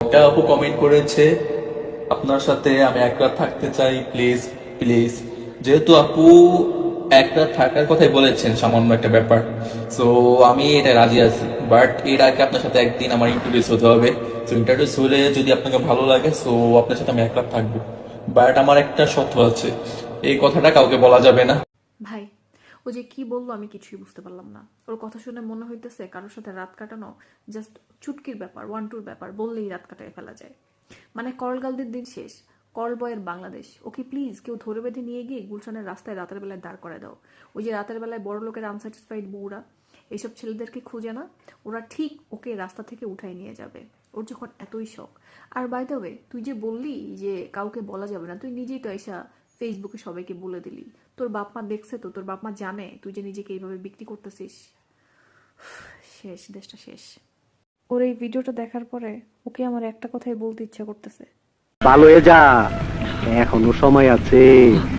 একটা আপু কমেন্ট করেছে আপনার সাথে আমি এক রাত থাকতে চাই, প্লিজ প্লিজ। যেহেতু আপু এক রাত থাকার কথাই বলেছেন, সামান্য একটা ব্যাপার, সো আমি এটা রাজি আছি। বাট এর আগে আপনার সাথে একদিন আমার ইন্ট্রোডিউস হতে হবে। সো ইন্ট্রোডিউস হলে যদি আপনাকে ভালো লাগে, সো আপনার সাথে আমি এক রাত থাকবো। বাট আমার একটা শর্ত আছে, এই কথাটা কাউকে বলা যাবে না। ভাই, ও যে কি বললো আমি কিছুই বুঝতে পারলাম না। ওর কথা শুনে মনে হইতেছে কারোর সাথে রাত কাটানো জাস্ট চুটকির ব্যাপার, ওয়ান টুর ব্যাপার, বললেই রাত কাটায় ফেলা যায়। মানে করলগালদের দিন শেষ, কল বয়ের বাংলাদেশ। ওকে প্লিজ কেউ ধরে বেঁধে নিয়ে গিয়ে গুলশানের রাস্তায় রাতের বেলায় দাঁড় করে দাও। ওই যে রাতের বেলায় বড় লোকের আনস্যাটিসফাইড বউরা এইসব ছেলেদেরকে খুঁজে না, ওরা ঠিক ওকে রাস্তা থেকে উঠাই নিয়ে যাবে। ওর যখন এতই শখ। আর বাই দ্য ওয়ে, তুই যে বললি যে কাউকে বলা যাবে না, তুই নিজেই তো এসা ফেসবুকে সবাইকে বলে দিলি। তোর বাপ মা দেখছে তো, তোর বাপ মা জানে তুই যে নিজেকে এইভাবে বিক্রি করতেছিস। শেষ, দেশটা শেষ। ওর এই ভিডিওটা দেখার পরে ওকে আমার একটা কথাই বলতে ইচ্ছা করতেছে, ভালো হয়ে যা, এখনো সময় আছে।